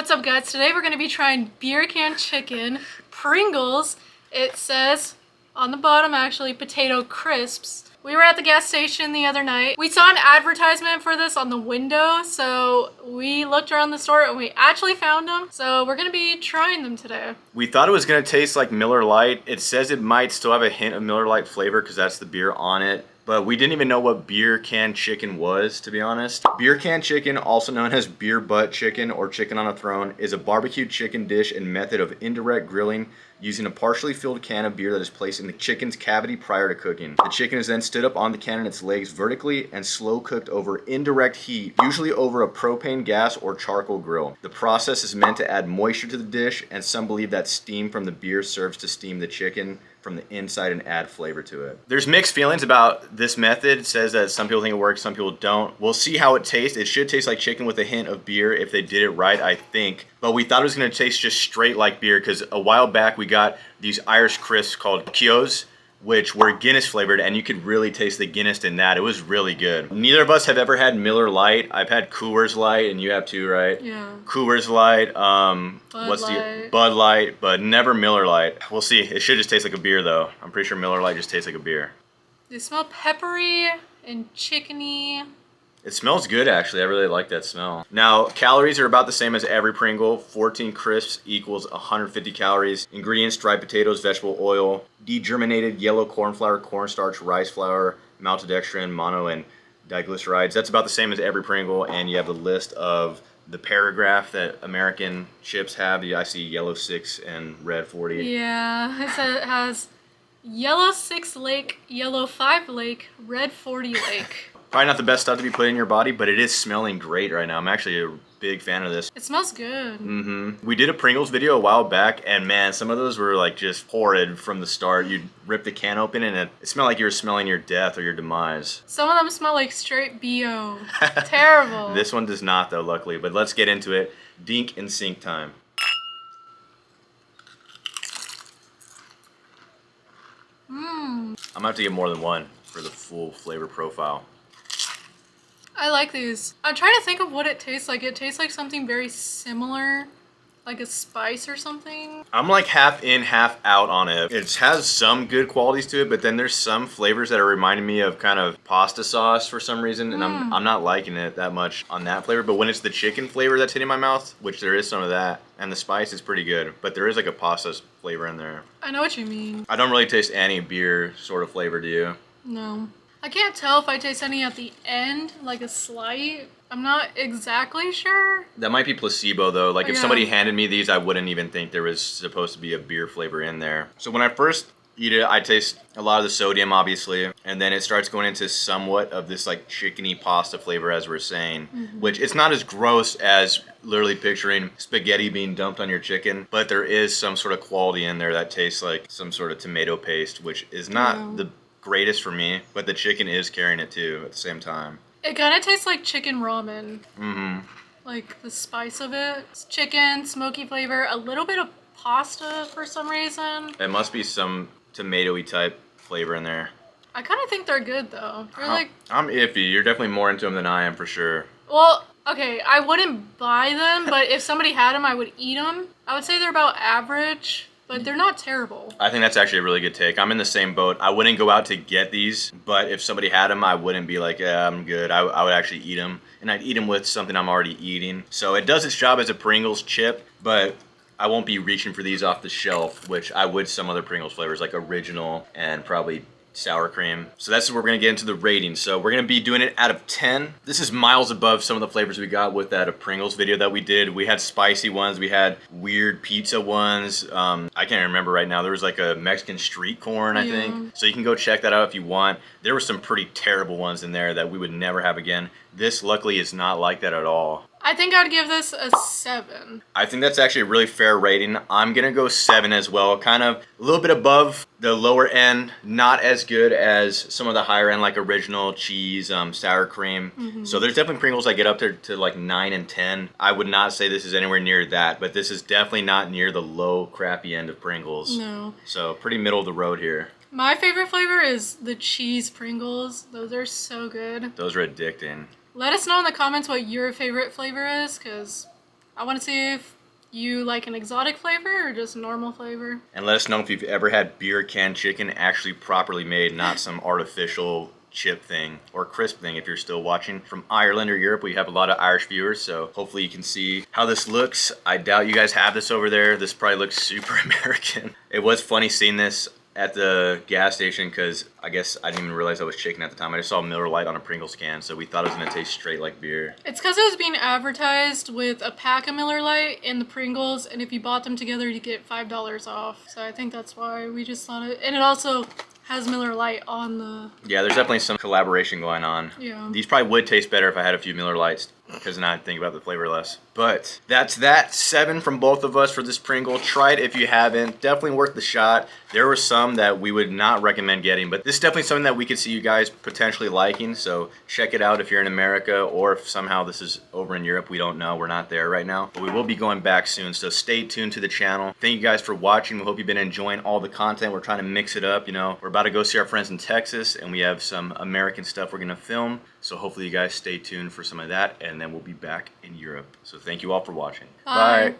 What's up, guys? Today we're going to be trying beer can chicken, Pringles. It says on the bottom, actually, potato crisps. We were at the gas station the other night. We saw an advertisement for this on the window, so we looked around the store and we actually found them. So we're going to be trying them today. We thought it was going to taste like Miller Lite. It says it might still have a hint of Miller Lite flavor because that's the beer on it. But we didn't even know what beer can chicken was, to be honest. Beer can chicken, also known as beer butt chicken or chicken on a throne, is a barbecued chicken dish and method of indirect grilling using a partially filled can of beer that is placed in the chicken's cavity prior to cooking. The chicken is then stood up on the can and its legs vertically and slow cooked over indirect heat, usually over a propane gas or charcoal grill. The process is meant to add moisture to the dish, and some believe that steam from the beer serves to steam the chicken from the inside and add flavor to it. There's mixed feelings about this method. It says that some people think it works, some people don't. We'll see how it tastes. It should taste like chicken with a hint of beer if they did it right, I think. But we thought it was gonna taste just straight like beer because a while back we got these Irish crisps called Kios, which were Guinness flavored, and you could really taste the Guinness in that. It was really good. Neither of us have ever had Miller Lite. I've had Coors Light, and you have too, right? Yeah. Coors Light, Bud Light, but never Miller Lite. We'll see. It should just taste like a beer, though. I'm pretty sure Miller Lite just tastes like a beer. They smell peppery and chickeny. It smells good, actually. I really like that smell. Now, calories are about the same as every Pringle. 14 crisps equals 150 calories. Ingredients: dried potatoes, vegetable oil, degerminated yellow corn flour, cornstarch, rice flour, maltodextrin, mono, and diglycerides. That's about the same as every Pringle, and you have the list of the paragraph that American chips have. I see yellow 6 and red 40. Yeah, it says it has yellow 6 lake, yellow 5 lake, red 40 lake. Probably not the best stuff to be put in your body, but it is smelling great right now. I'm actually a big fan of this. It smells good. We did a Pringles video a while back, and man, some of those were like just horrid from the start. You'd rip the can open and it smelled like you were smelling your death or your demise. Some of them smell like straight BO. Terrible. This one does not, though, luckily. But let's get into it. Dink and sink time. I'm gonna have to get more than one for the full flavor profile. I like these. I'm trying to think of what it tastes like. It tastes like something very similar, like a spice or something. I'm like half in, half out on it. It has some good qualities to it, but then there's some flavors that are reminding me of kind of pasta sauce for some reason, and I'm not liking it that much on that flavor. But when it's the chicken flavor that's hitting my mouth, which there is some of that, and the spice is pretty good, but there is like a pasta flavor in there. I know what you mean. I don't really taste any beer sort of flavor, do you? No. I can't tell if I taste any at the end, like a slight. I'm not exactly sure. That might be placebo, though. Like, if Yeah. somebody handed me these, I wouldn't even think there was supposed to be a beer flavor in there. So when I first eat it, I taste a lot of the sodium, obviously, and then it starts going into somewhat of this, like, chickeny pasta flavor, as we're saying, which it's not as gross as literally picturing spaghetti being dumped on your chicken, but there is some sort of quality in there that tastes like some sort of tomato paste, which is not the greatest for me, but the chicken is carrying it too at the same time. It kind of tastes like chicken ramen. Like the spice of it. It's chicken, smoky flavor, a little bit of pasta for some reason. It must be some tomatoey type flavor in there. I kind of think they're good though. They're like, I'm iffy. You're definitely more into them than I am, for sure. well, okay, I wouldn't buy them, but if somebody had them, I would eat them. I would say they're about average, but they're not terrible. I think that's actually a really good take. I'm in the same boat. I wouldn't go out to get these, but if somebody had them, I wouldn't be like, yeah, I'm good. I would actually eat them, and I'd eat them with something I'm already eating. So it does its job as a Pringles chip, but I won't be reaching for these off the shelf, which I would some other Pringles flavors, like original and probably sour cream. So that's where we're gonna get into the rating. So we're gonna be doing it out of 10. This is miles above some of the flavors we got with that Pringles video that we did. We had spicy ones, we had weird pizza ones. I can't remember right now. There was like a Mexican street corn, I think. So you can go check that out if you want. There were some pretty terrible ones in there that we would never have again. This luckily is not like that at all. I think I'd give this a 7. I think that's actually a really fair rating. I'm gonna go 7 as well. Kind of a little bit above the lower end, not as good as some of the higher end, like original cheese, sour cream. So there's definitely Pringles that get up there to like 9 and 10. I would not say this is anywhere near that, but this is definitely not near the low, crappy end of Pringles. No. So pretty middle of the road here. My favorite flavor is the cheese Pringles. Those are so good. Those are addicting. Let us know in the comments what your favorite flavor is, because I want to see if you like an exotic flavor or just normal flavor. And let us know if you've ever had beer can chicken actually properly made, not some artificial chip thing or crisp thing if you're still watching from Ireland or Europe. We have a lot of Irish viewers, so hopefully you can see how this looks. I doubt you guys have this over there. This probably looks super American. It was funny seeing this at the gas station because I guess I didn't even realize that was chicken at the time. I just saw Miller Lite on a Pringles can, so we thought it was gonna taste straight like beer. It's because it was being advertised with a pack of Miller Lite and the Pringles, and if you bought them together, you get $5 off. So I think that's why we just thought it. And it also has Miller Lite on the... Yeah, there's definitely some collaboration going on. Yeah. These probably would taste better if I had a few Miller Lights, because then I'd think about the flavor less. But that's that. 7 from both of us for this Pringle. Try it if you haven't. Definitely worth the shot. There were some that we would not recommend getting, but this is definitely something that we could see you guys potentially liking. So check it out if you're in America, or if somehow this is over in Europe. We don't know. We're not there right now, but we will be going back soon. So stay tuned to the channel. Thank you guys for watching. We hope you've been enjoying all the content. We're trying to mix it up. You know, we're about to go see our friends in Texas, and we have some American stuff we're gonna film. So hopefully you guys stay tuned for some of that, and then we'll be back in Europe. So thank you all for watching. Bye. Bye.